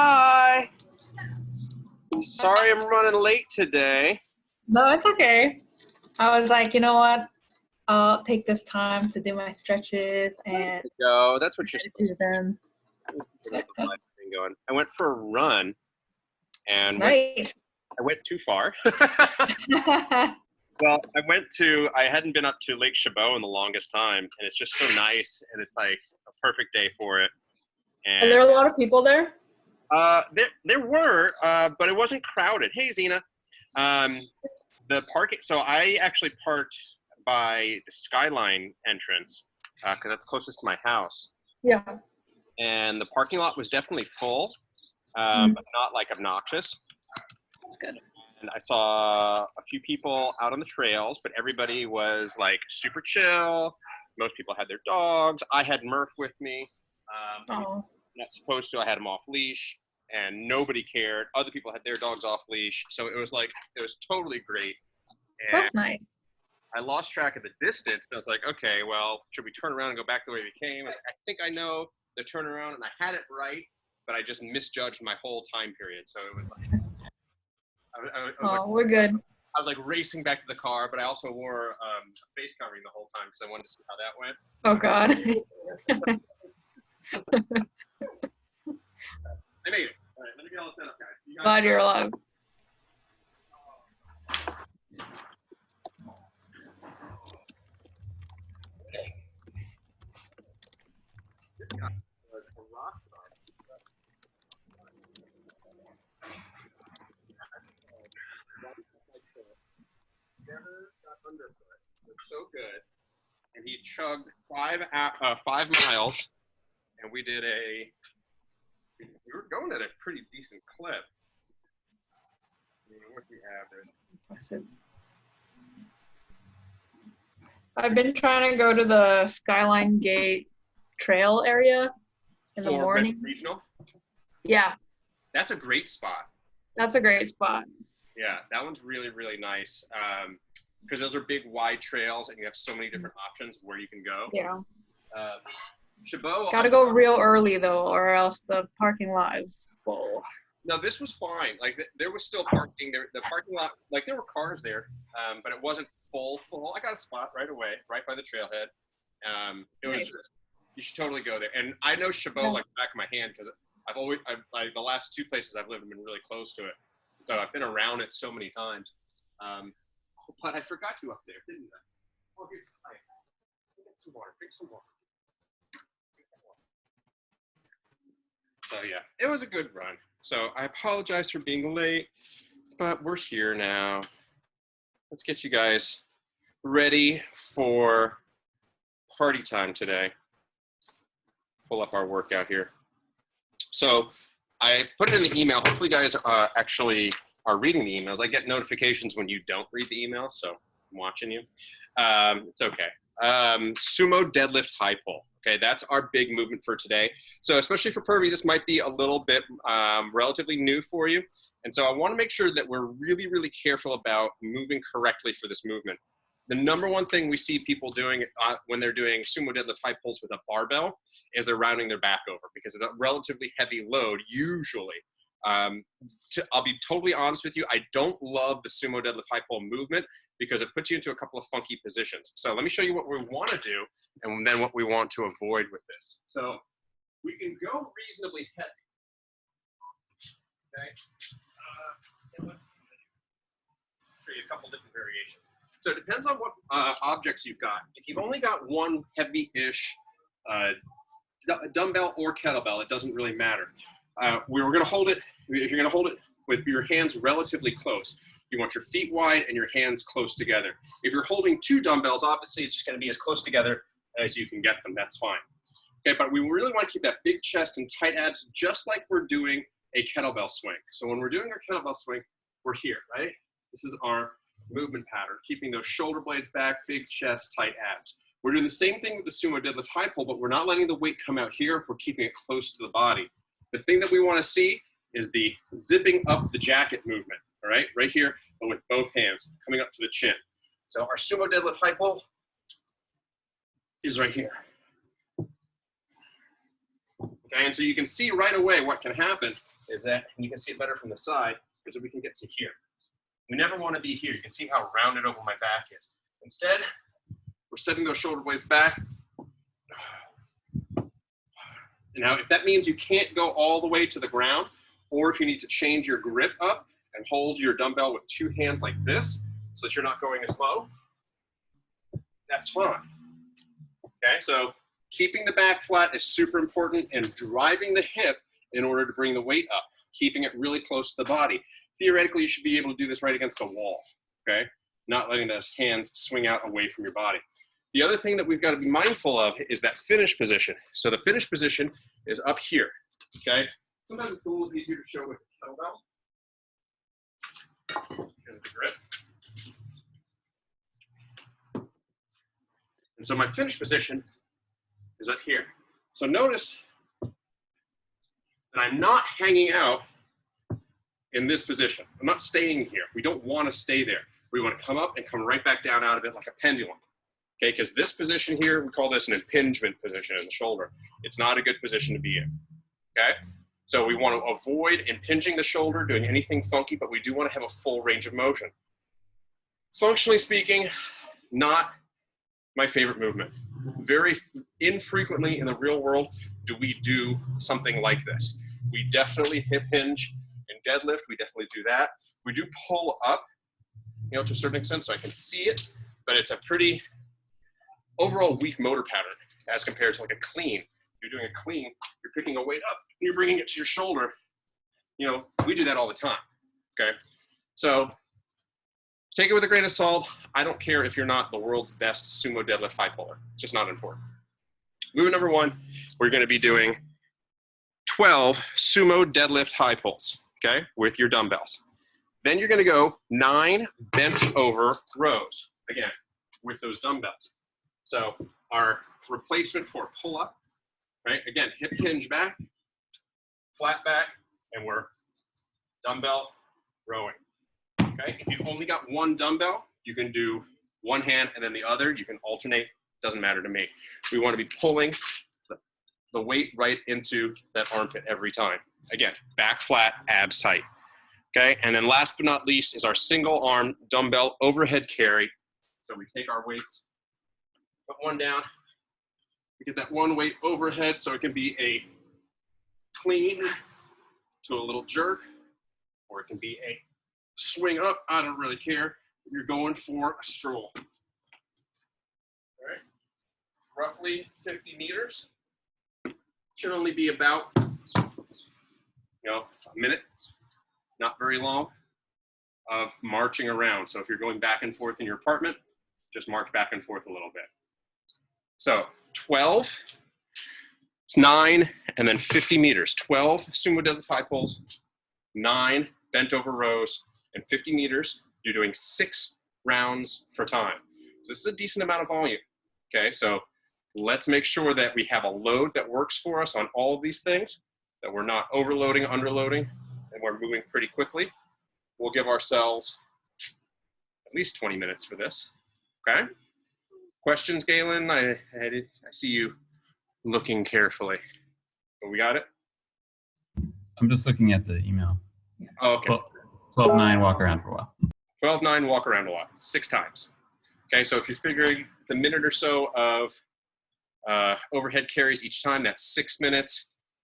Hi. Sorry I'm running late today. No, it's okay. I was like, you know what? I'll take this time to do my stretches and Go. That's what you're to supposed do them. to do. Get the live thing going. I went for a run and Nice. I went too far. Well, I hadn't been up to Lake Chabot in the longest time, and it's just so nice, and it's like a perfect day for it. Are And there a lot of people there? there were, but it wasn't crowded. Hey, Zena. The parking. So I actually parked by the Skyline entrance because that's closest to my house. Yeah. And the parking lot was definitely full, Mm. but not like obnoxious. That's good. And I saw a few people out on the trails, but everybody was like super chill. Most people had their dogs. I had Murph with me. Oh, Not supposed to. I had him off leash, and nobody cared. Other people had their dogs off leash, so it was totally great. And that's nice. I lost track of the distance. And I was like, okay, well, should we turn around and go back the way we came? I think I know the turnaround, and I had it right, but I just misjudged my whole time period. So it was like, We're good. I was like racing back to the car, but I also wore a face covering the whole time because I wanted to see how that went. Oh, God. I made it. All right, let me get all set up, guys. Glad you're alive. Never got underfoot. It was so good. And he chugged 5 miles, and we were going at a pretty decent clip. What do we have there? I've been trying to go to the Skyline Gate Trail area in the morning. Regional? Yeah, That's a great spot. that's a great spot. Yeah, that one's really, really nice. Because those are big, wide trails, and you have so many different options of where you can go. Yeah. Chabot. Gotta go real early, though, or else the parking lot is full. No, this was fine. Like there was still parking there. The parking lot, like there were cars there, but it wasn't full. I got a spot right away, right by the trailhead. It was. Nice. You should totally go there. And I know Chabot like the back of my hand because the last 2 places I've lived have been really close to it, so I've been around it so many times. But I forgot you up there, didn't I? Oh, here's get some water. Drink some water. So yeah, it was a good run. So I apologize for being late, but we're here now. Let's get you guys ready for party time today. Pull up our workout here. So I put it in the email. Hopefully you guys actually are reading the emails. I get notifications when you don't read the email, so I'm watching you. It's okay. Sumo deadlift high pull. Okay, that's our big movement for today. So especially for Purvy, this might be a little bit relatively new for you. And so I want to make sure that we're really, really careful about moving correctly for this movement. The number one thing we see people doing when they're doing sumo deadlift high pulls with a barbell is they're rounding their back over because it's a relatively heavy load usually. I'll be totally honest with you, I don't love the sumo deadlift high pull movement because it puts you into a couple of funky positions. So let me show you what we want to do and then what we want to avoid with this. So we can go reasonably heavy. Okay. Show you a couple different variations. So it depends on what objects you've got. If you've only got one heavy-ish dumbbell or kettlebell, it doesn't really matter. We're going to hold it, if you're going to hold it with your hands relatively close, you want your feet wide and your hands close together. If you're holding 2 dumbbells, obviously it's just going to be as close together as you can get them. That's fine. Okay, but we really want to keep that big chest and tight abs just like we're doing a kettlebell swing. So when we're doing our kettlebell swing, we're here, right? This is our movement pattern, keeping those shoulder blades back, big chest, tight abs. We're doing the same thing with the sumo deadlift high pull, but we're not letting the weight come out here. We're keeping it close to the body. The thing that we want to see is the zipping up the jacket movement, all right? Right here, but with both hands, coming up to the chin. So our sumo deadlift high pull is right here. Okay, and so you can see right away what can happen is that, and you can see it better from the side, is that we can get to here. We never want to be here. You can see how rounded over my back is. Instead, we're setting those shoulder blades back. Now, if that means you can't go all the way to the ground, or if you need to change your grip up and hold your dumbbell with two hands like this, so that you're not going as low, that's fine. Okay, so keeping the back flat is super important, and driving the hip in order to bring the weight up, keeping it really close to the body. Theoretically, you should be able to do this right against the wall, okay? Not letting those hands swing out away from your body. The other thing that we've got to be mindful of is that finish position. So the finish position is up here, okay? Sometimes it's a little easier to show with the kettlebell. Here's the grip. And so my finish position is up here. So notice that I'm not hanging out in this position. I'm not staying here. We don't want to stay there. We want to come up and come right back down out of it like a pendulum. Okay, because this position here, we call this an impingement position in the shoulder. It's not a good position to be in. Okay, so we want to avoid impinging the shoulder, doing anything funky, but we do want to have a full range of motion. Functionally speaking, not my favorite movement. Very infrequently in the real world do we do something like this. We definitely hip hinge and deadlift. We definitely do that. We do pull up, to a certain extent, so I can see it, but it's a pretty overall weak motor pattern as compared to like a clean. You're doing a clean, you're picking a weight up, you're bringing it to your shoulder. We do that all the time, okay? So take it with a grain of salt. I don't care if you're not the world's best sumo deadlift high puller. It's just not important. Movement number one, we're gonna be doing 12 sumo deadlift high pulls, okay, with your dumbbells. Then you're gonna go 9 bent over rows, again, with those dumbbells. So our replacement for pull up, right? Again, hip hinge back, flat back, and we're dumbbell rowing. Okay, if you've only got one dumbbell, you can do one hand and then the other. You can alternate, doesn't matter to me. We want to be pulling the weight right into that armpit every time. Again, back flat, abs tight. Okay, and then last but not least is our single arm dumbbell overhead carry. So we take our weights, put one down, we get that one weight overhead so it can be a clean to a little jerk, or it can be a swing up. I don't really care. You're going for a stroll. All right, roughly 50 meters. Should only be about, a minute, not very long, of marching around. So if you're going back and forth in your apartment, just march back and forth a little bit. So 12, 9, and then 50 meters. 12 sumo deadlift high pulls, 9 bent over rows, and 50 meters. You're doing 6 rounds for time. So this is a decent amount of volume. Okay, so let's make sure that we have a load that works for us on all of these things, that we're not overloading, underloading, and we're moving pretty quickly. We'll give ourselves at least 20 minutes for this. Okay? Questions, Galen? I see you looking carefully. But we got it? I'm just looking at the email. Oh, okay. 12-9, walk around for a while. 12-9, walk around a lot, 6 times. Okay, so if you're figuring it's a minute or so of overhead carries each time, that's 6 minutes.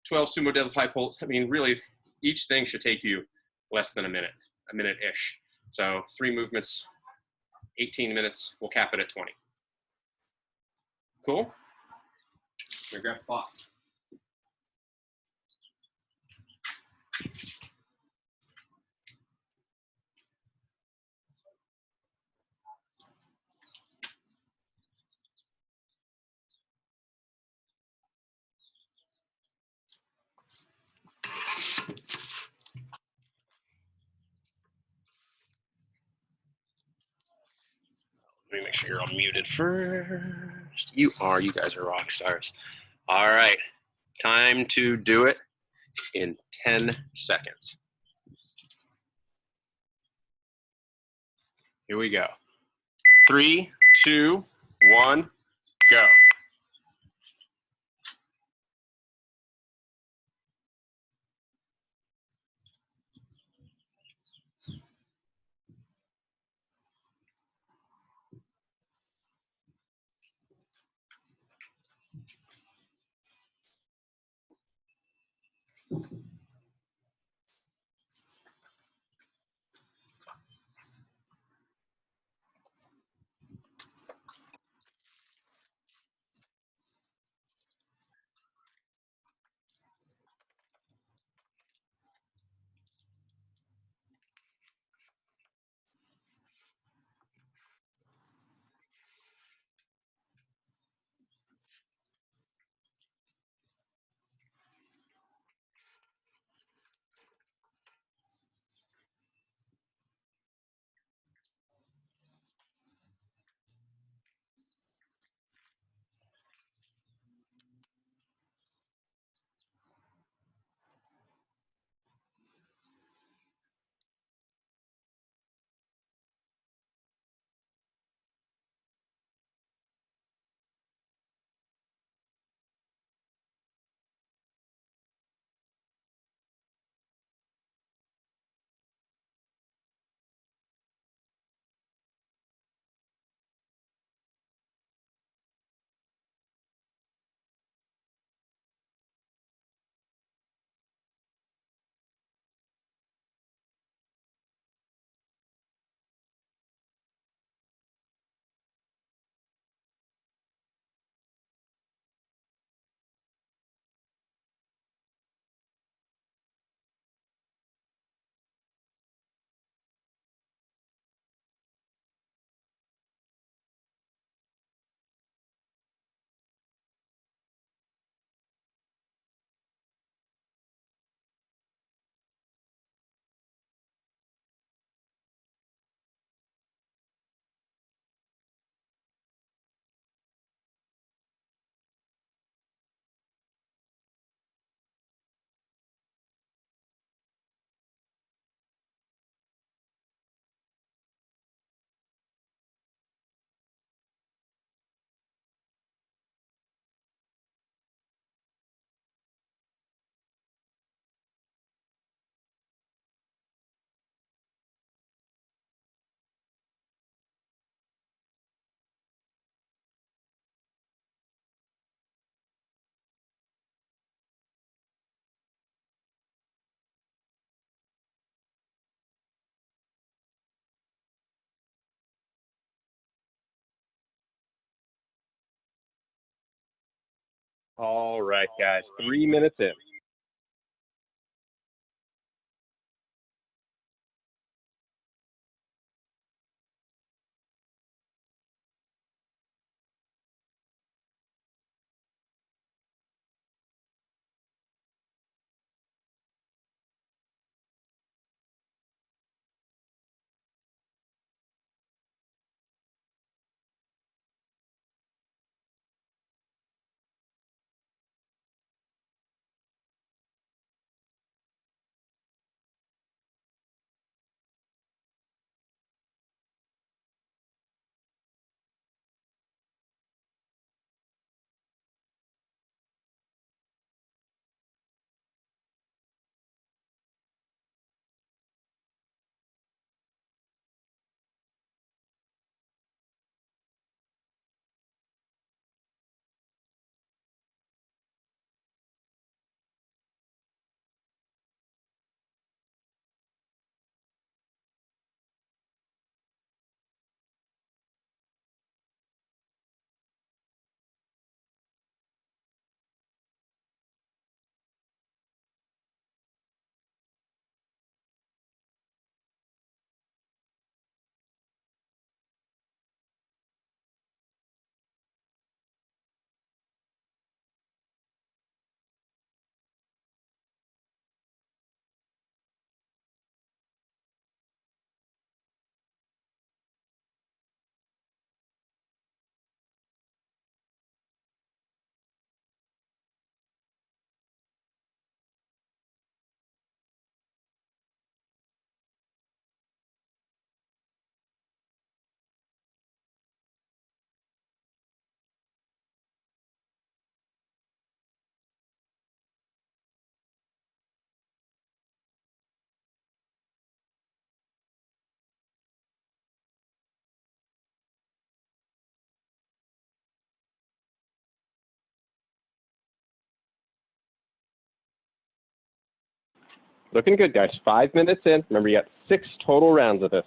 12 sumo deadlift high pulls. I mean, really, each thing should take you less than a minute-ish. So 3 movements, 18 minutes. We'll cap it at 20. Cool? Here, grab the box. Let me make sure you're all muted first. You guys are rock stars. All right, time to do it in 10 seconds. Here we go. 3, 2, 1, go. All right, guys, 3 minutes in. Looking good, guys. 5 minutes in. Remember, you got 6 total rounds of this.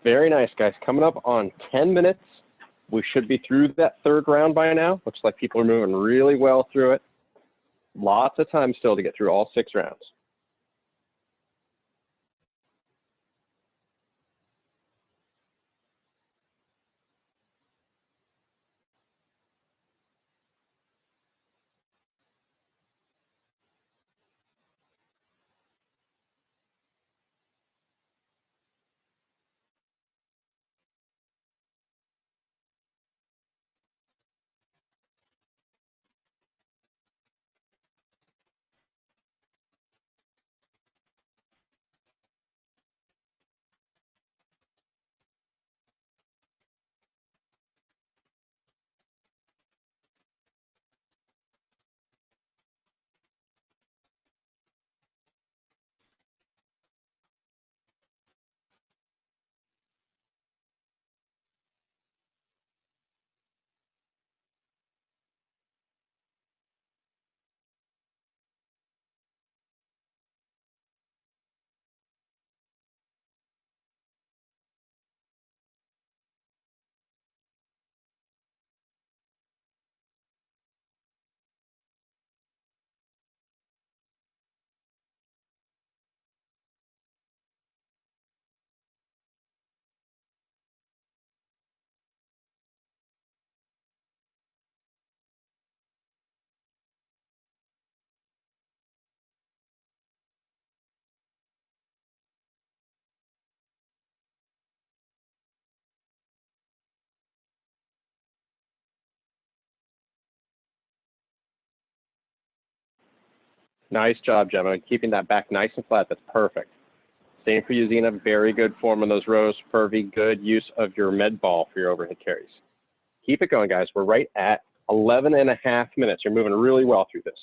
Very nice, guys. Coming up on 10 minutes. We should be through that 3rd round by now. Looks like people are moving really well through it. Lots of time still to get through all 6 rounds. Nice job, Gemma. Keeping that back nice and flat. That's perfect. Same for you, Zena. Very good form on those rows. Pervy, good use of your med ball for your overhead carries. Keep it going, guys. We're right at 11.5 minutes. You're moving really well through this.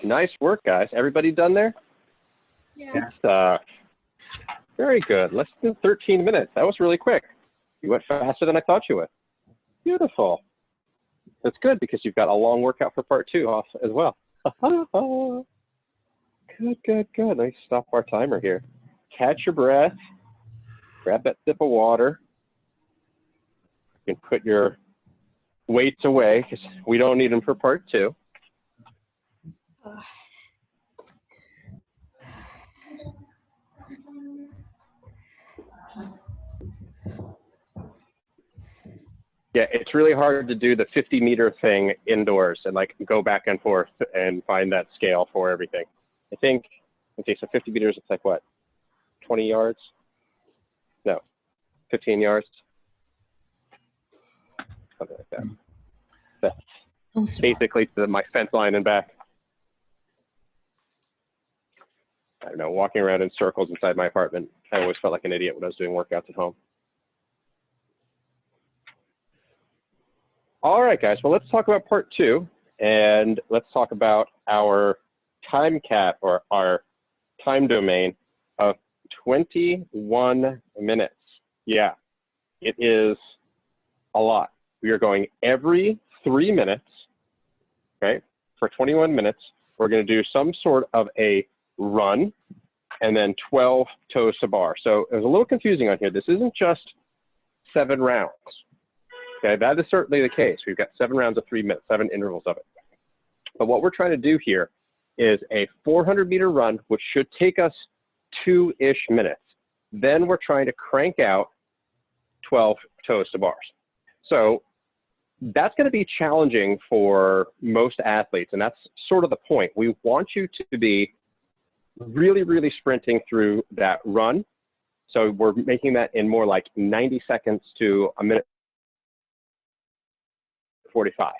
Nice work, guys. Everybody done there? Yeah. Very good. Less than 13 minutes. That was really quick. You went faster than I thought you would. Beautiful. That's good because you've got a long workout for part 2 off as well. Good, good, good. Let me stop our timer here. Catch your breath. Grab that sip of water. You can put your weights away because we don't need them for part 2. Yeah, it's really hard to do the 50-meter thing indoors and like go back and forth and find that scale for everything. I think, okay, so 50 meters, it's like what, 20 yards? No, 15 yards? Something like that. That's basically to my fence line and back. I don't know, walking around in circles inside my apartment. I always felt like an idiot when I was doing workouts at home. All right, guys, well, let's talk about part 2, and let's talk about our time cap or our time domain of 21 minutes. Yeah, it is a lot. We are going every 3 minutes, okay? For 21 minutes, we're going to do some sort of a run and then 12 toes to bar. So it was a little confusing on here. This isn't just 7 rounds. Okay, that is certainly the case. We've got 7 rounds of 3 minutes, 7 intervals of it. But what we're trying to do here is a 400-meter run, which should take us 2-ish minutes. Then we're trying to crank out 12 toes to bars. So that's going to be challenging for most athletes, and that's sort of the point. We want you to be really, really sprinting through that run. So we're making that in more like 90 seconds to a minute 45.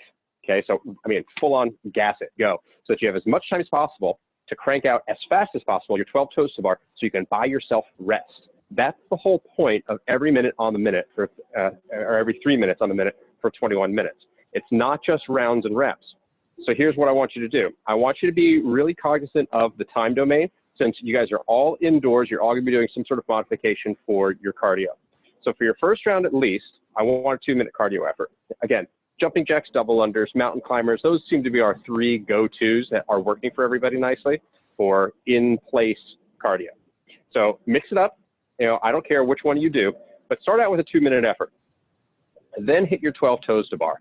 Okay, so I mean, full on gas it, go. So that you have as much time as possible to crank out as fast as possible your 12 toes to bar so you can buy yourself rest. That's the whole point of every minute on the minute, for, or every 3 minutes on the minute for 21 minutes. It's not just rounds and reps. So here's what I want you to do. I want you to be really cognizant of the time domain. Since you guys are all indoors, you're all going to be doing some sort of modification for your cardio. So for your first round at least, I want a 2-minute cardio effort. Again, jumping jacks, double unders, mountain climbers, those seem to be our 3 go-tos that are working for everybody nicely for in-place cardio. So mix it up. You know, I don't care which one you do, but start out with a 2-minute effort. Then hit your 12 toes to bar.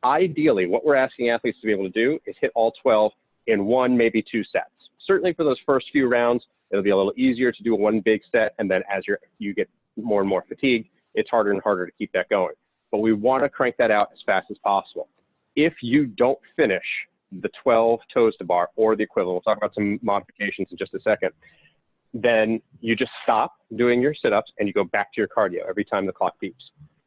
Ideally, what we're asking athletes to be able to do is hit all 12 in 1, maybe 2 sets. Certainly for those first few rounds, it'll be a little easier to do one big set, and then as you get more and more fatigued, it's harder and harder to keep that going. But we want to crank that out as fast as possible. If you don't finish the 12 toes to bar or the equivalent, we'll talk about some modifications in just a second, then you just stop doing your sit-ups and you go back to your cardio every time the clock beeps.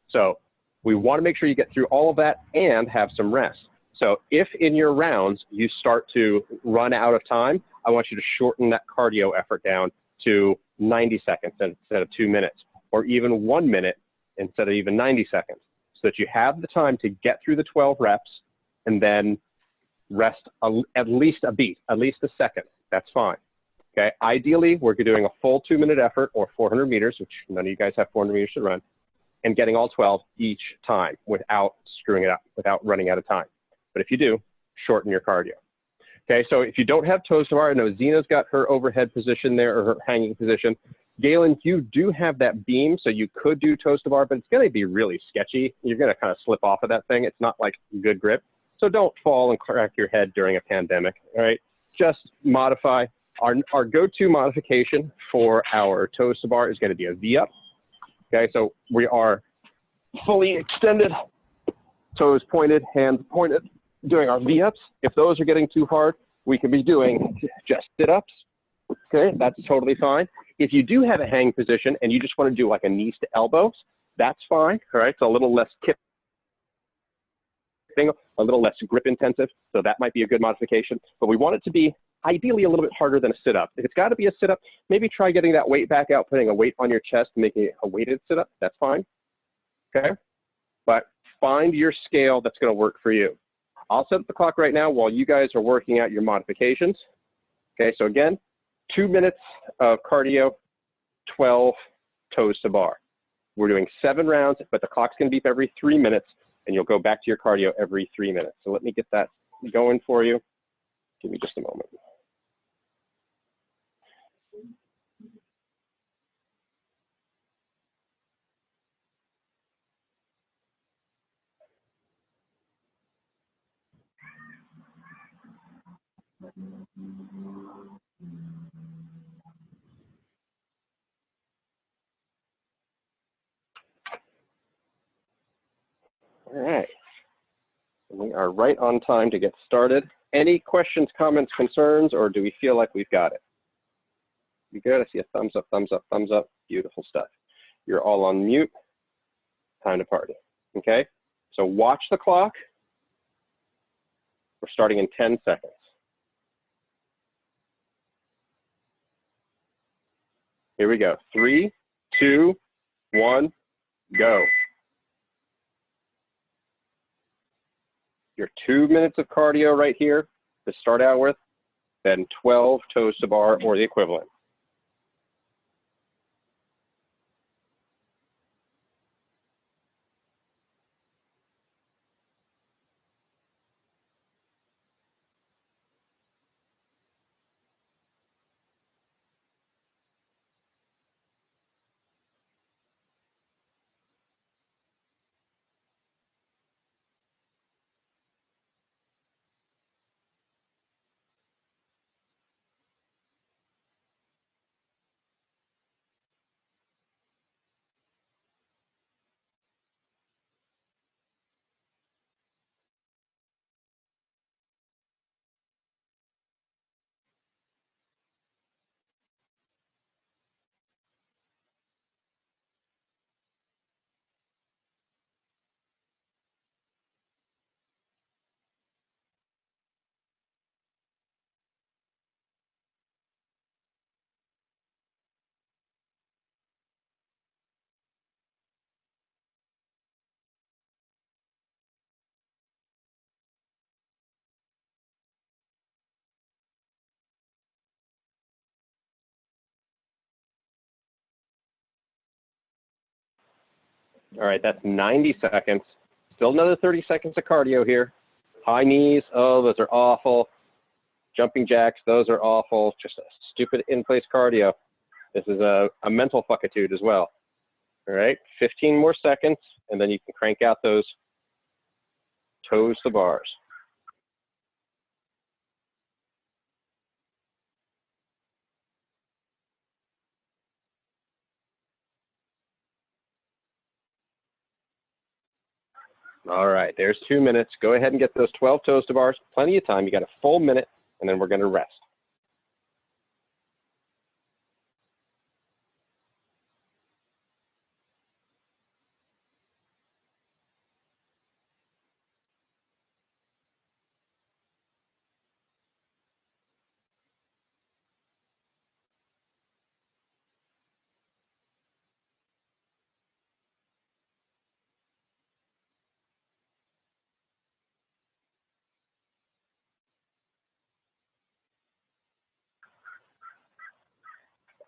So we want to make sure you get through all of that and have some rest. So if in your rounds you start to run out of time, I want you to shorten that cardio effort down to 90 seconds instead of 2 minutes, or even 1 minute instead of even 90 seconds, so that you have the time to get through the 12 reps and then rest at least a beat, at least a second. That's fine. Okay. Ideally, we're doing a full 2-minute effort or 400 meters, which none of you guys have 400 meters to run, and getting all 12 each time without screwing it up, without running out of time. But if you do, shorten your cardio. Okay, so if you don't have toes to bar, I know Zena's got her overhead position there, or her hanging position. Galen, you do have that beam, so you could do toes to bar, but it's going to be really sketchy. You're going to kind of slip off of that thing. It's not like good grip. So don't fall and crack your head during a pandemic, all right? Just modify. Our go-to modification for our toes to bar is going to be a V-up. Okay, so we are fully extended, toes pointed, hands pointed, doing our V-ups. If those are getting too hard, we can be doing just sit-ups. Okay, that's totally fine. If you do have a hang position and you just want to do like a knees to elbows, that's fine. All right, so a little less kipping, a little less grip intensive. So that might be a good modification. But we want it to be ideally a little bit harder than a sit-up. If it's got to be a sit-up, maybe try getting that weight back out, putting a weight on your chest, making it a weighted sit-up. That's fine. Okay, but find your scale that's going to work for you. I'll set up the clock right now while you guys are working out your modifications. Okay, so again, 2 minutes of cardio, 12 toes to bar. We're doing 7 rounds, but the clock's going to beep every 3 minutes, and you'll go back to your cardio every 3 minutes. So let me get that going for you. Give me just a moment. All right. We are right on time to get started. Any questions, comments, concerns, or do we feel like we've got it? You good? I see a thumbs up, thumbs up, thumbs up. Beautiful stuff. You're all on mute. Time to party. Okay? So watch the clock. We're starting in 10 seconds. Here we go. 3, 2, 1, go. Your 2 minutes of cardio right here to start out with, then 12 toes to bar or the equivalent. All right, that's 90 seconds. Still another 30 seconds of cardio here. High knees, oh, those are awful. Jumping jacks, those are awful. Just a stupid in-place cardio. This is a mental fuckitude as well. All right, 15 more seconds, and then you can crank out those toes to bars. All right, there's 2 minutes. Go ahead and get those 12 toes to bars. Plenty of time. You got a full minute, and then we're going to rest.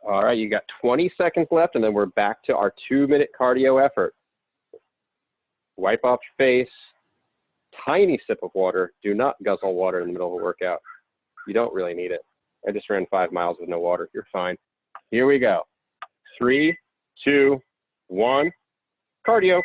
All right, you got 20 seconds left, and then we're back to our 2-minute cardio effort. Wipe off your face. Tiny sip of water. Do not guzzle water in the middle of a workout. You don't really need it. I just ran 5 miles with no water. You're fine. Here we go. 3, 2, 1. Cardio.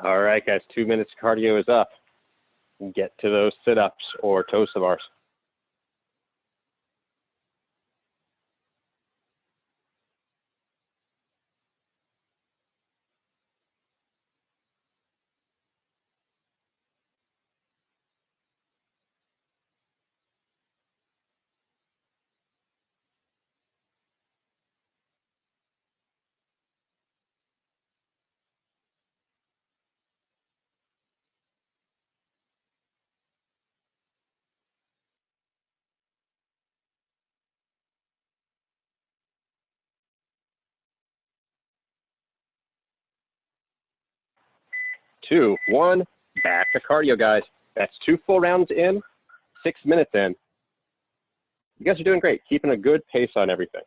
All right, guys, 2 minutes cardio is up. Get to those sit-ups or toe to bars. Two, one, back to cardio, guys. That's 2 full rounds in, 6 minutes in. You guys are doing great, keeping a good pace on everything.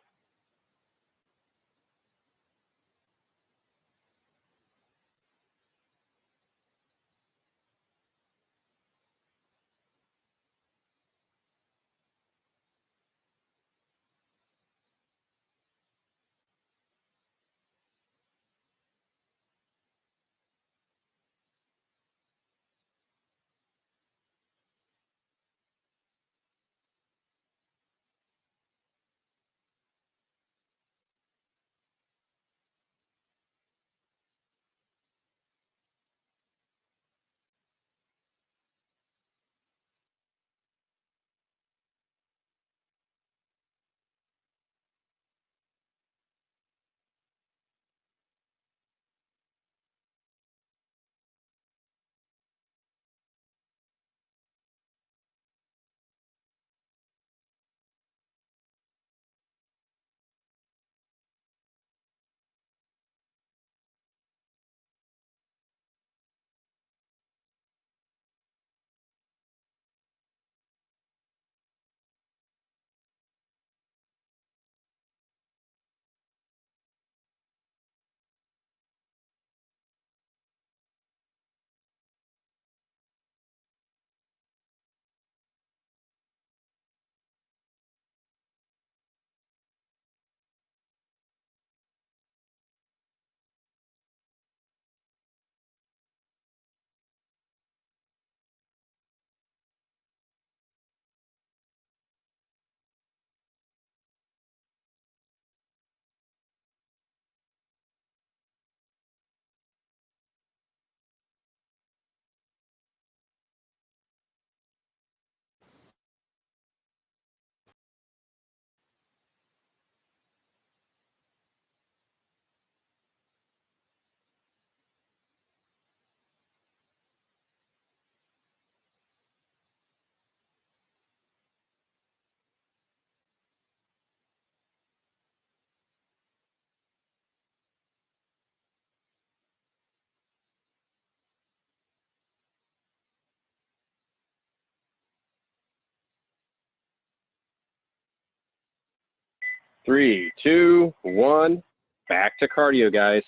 3, 2, 1. Back to cardio, guys.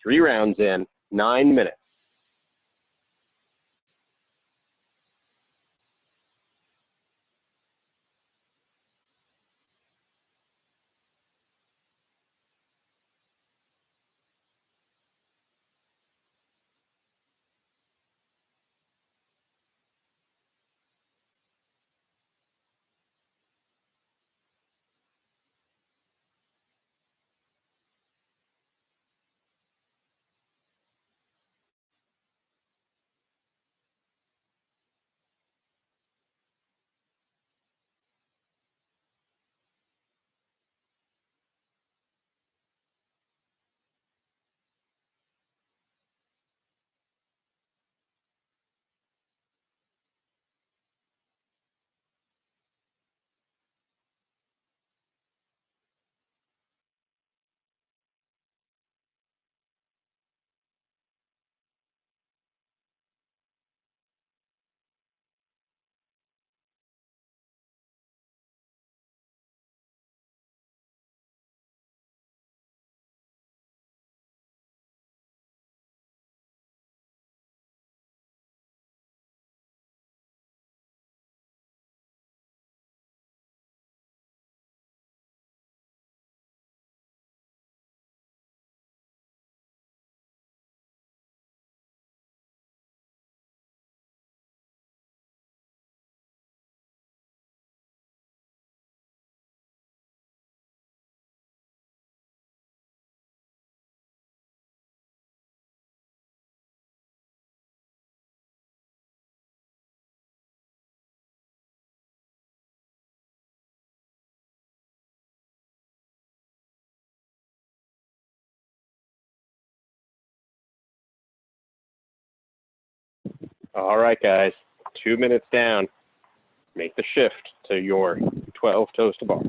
3 rounds in, 9 minutes. All right, guys. 2 minutes down. Make the shift to your 12 toes to bar.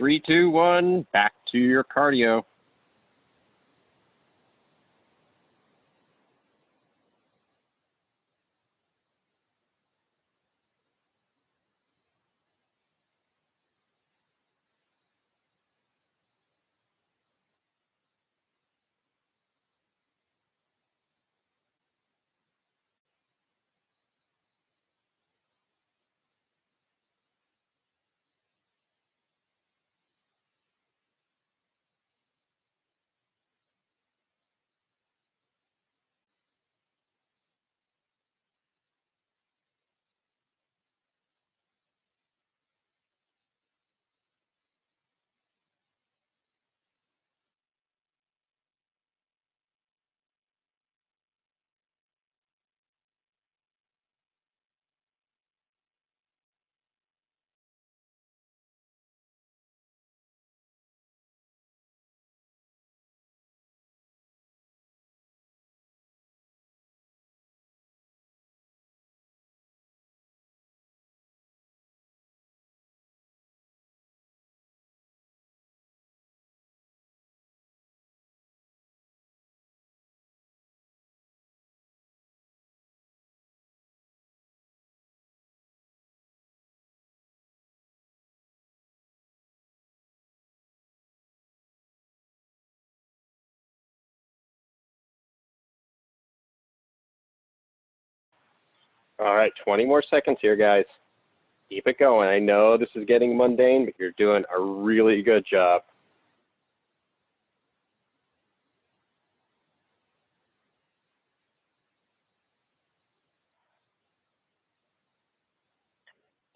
Three, two, one. Back to your cardio. All right, 20 more seconds here, guys. Keep it going. I know this is getting mundane, but you're doing a really good job.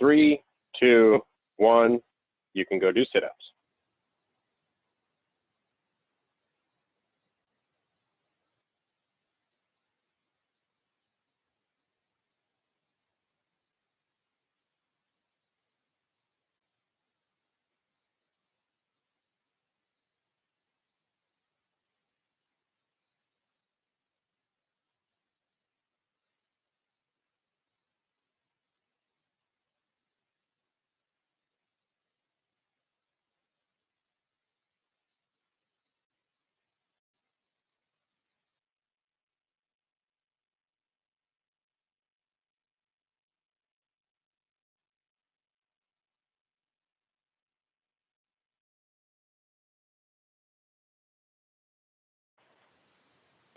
3, 2, 1. You can go do sit-ups.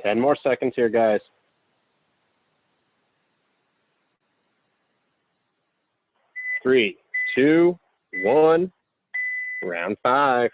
Ten more seconds here, guys. 3, 2, 1. Round 5.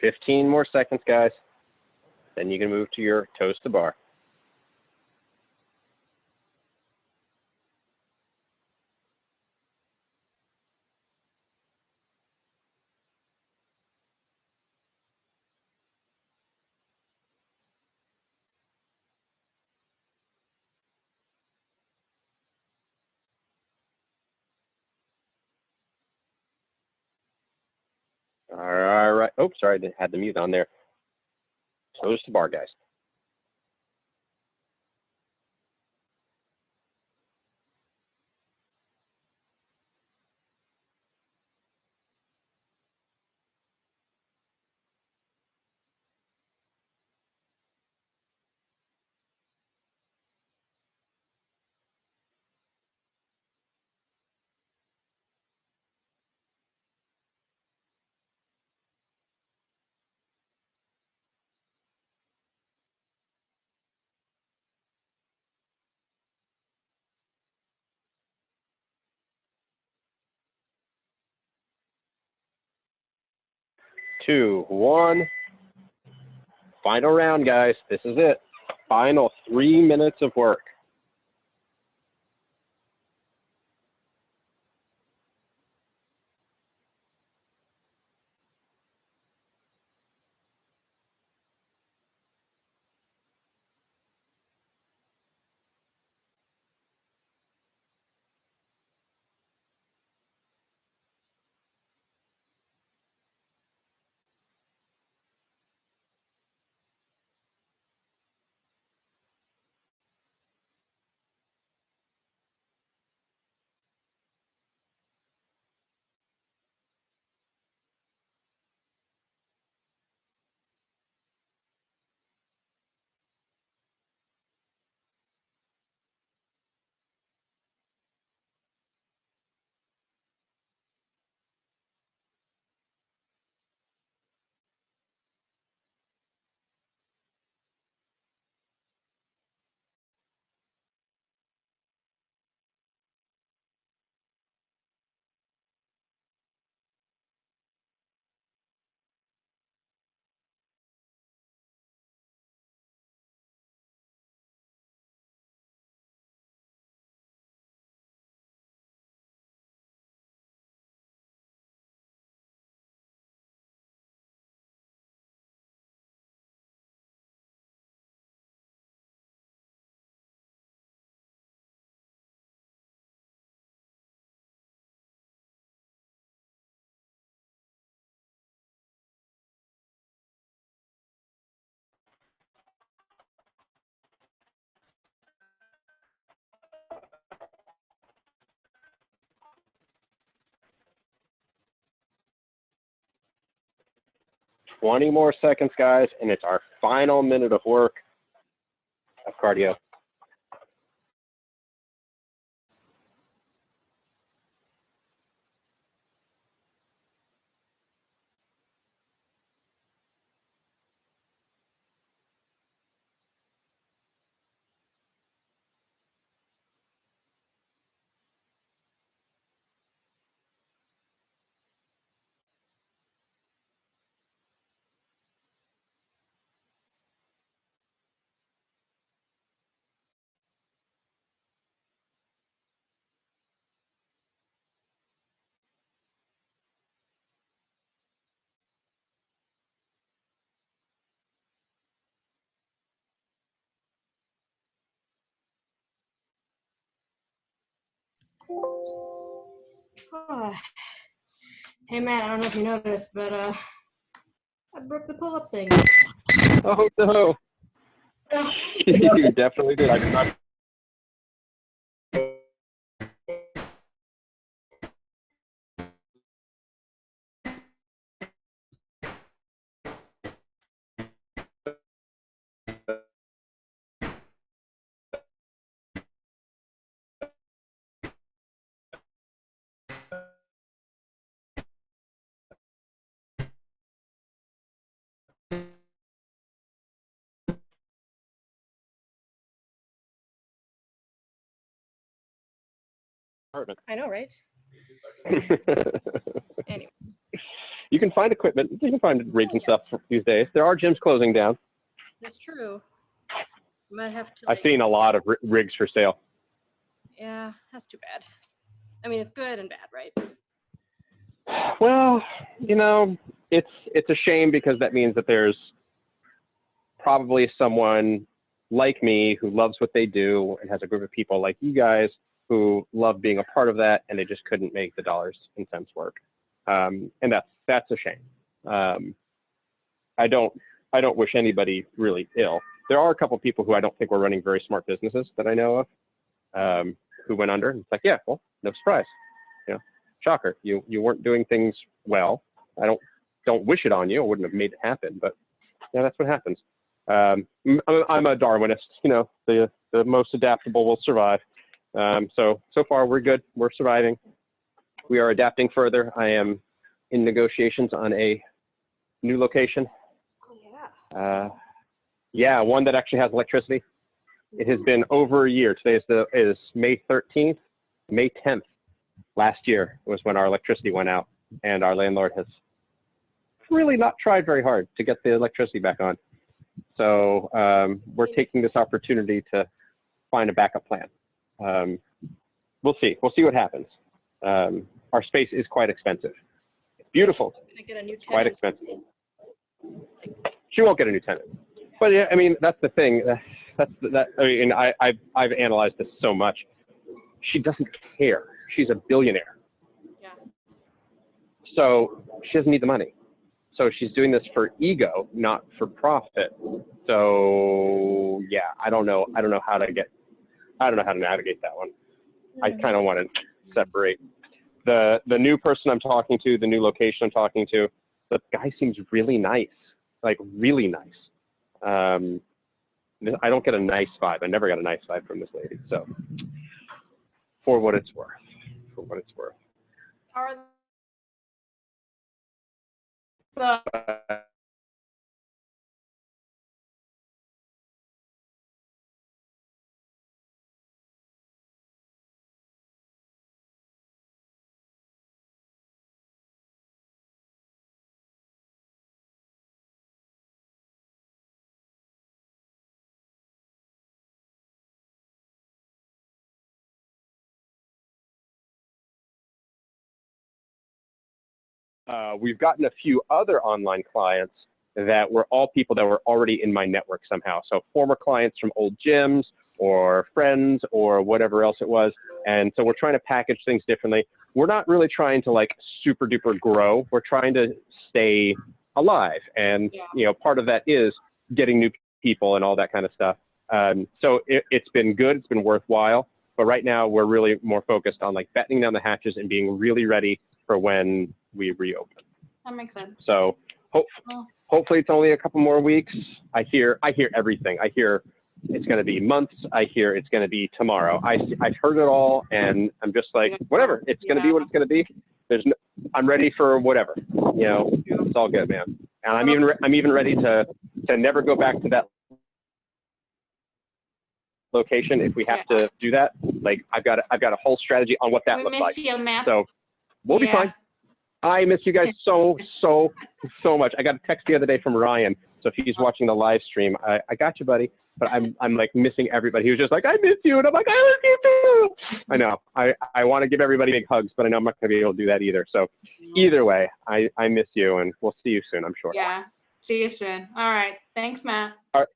Fifteen more seconds, guys. Then you can move to your toes to bar. All right. Oh, sorry, I had the mute on there. Toes to bar, guys. 2, 1. Final round, guys. This is it. Final 3 minutes of work. 20 more seconds, guys, and it's our final minute of work of cardio. Oh. Hey man, I don't know if you noticed, but I broke the pull-up thing. Oh no! You definitely did. I did not. I know, right? Anyway. You can find equipment. You can find rigs and stuff these days. There are gyms closing down. That's true. Might have to. I've seen a lot of rigs for sale. Yeah, that's too bad. I mean, it's good and bad, right? Well, you know, it's a shame because that means that there's probably someone like me who loves what they do and has a group of people like you guys who love being a part of that, and they just couldn't make the dollars and cents work. And that's a shame. I don't wish anybody really ill. There are a couple of people who I don't think were running very smart businesses that I know of, who went under. And it's like, yeah, well, no surprise. You know, shocker. You weren't doing things well. I don't wish it on you. I wouldn't have made it happen, but yeah, that's what happens. I'm a Darwinist. You know, the most adaptable will survive. So far we're good. We're surviving. We are adapting further. I am in negotiations on a new location. Oh yeah. Yeah, one that actually has electricity. It has been over a year. Today is May 13th. May 10th last year was when our electricity went out, and our landlord has really not tried very hard to get the electricity back on. So we're taking this opportunity to find a backup plan. We'll see. We'll see what happens. Our space is quite expensive. It's beautiful. It's quite expensive. She won't get a new tenant. But yeah, I mean, that's the thing. I mean, I've analyzed this so much. She doesn't care. She's a billionaire. Yeah. So she doesn't need the money. So she's doing this for ego, not for profit. So yeah, I don't know how to navigate that one. I kind of want to separate the new person I'm talking to, the new location I'm talking to. The guy seems really nice, like really nice. I don't get a nice vibe. I never got a nice vibe from this lady. So for what it's worth. Are the We've gotten a few other online clients that were all people that were already in my network somehow. So former clients from old gyms or friends or whatever else it was. And so we're trying to package things differently. We're not really trying to like super duper grow. We're trying to stay alive. And, you know, part of that is getting new people and all that kind of stuff. So it's been good. It's been worthwhile. But right now we're really more focused on like battening down the hatches and being really ready for when we reopen. that makes sense. So hopefully it's only a couple more weeks. I hear everything. I hear it's going to be months. I hear it's going to be tomorrow. I've heard it all, and I'm just like, whatever. It's going to be what it's going to be. I'm ready for whatever. You know, it's all good, man. And I'm even ready to never go back to that location if we have to do that. Like I've got a whole strategy on what that looks like. We miss you, Matt. So we'll be fine. I miss you guys so much. I got a text the other day from Ryan. So if he's watching the live stream, I got you, buddy. But I'm like missing everybody. He was just like, I miss you. And I'm like, I miss you too. I know. I want to give everybody big hugs, but I know I'm not going to be able to do that either. So either way, I miss you, and we'll see you soon, I'm sure. Yeah. See you soon. All right. Thanks, Matt. All right.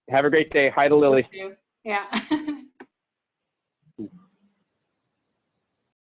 Have a great day. Hi to Lily. Yeah.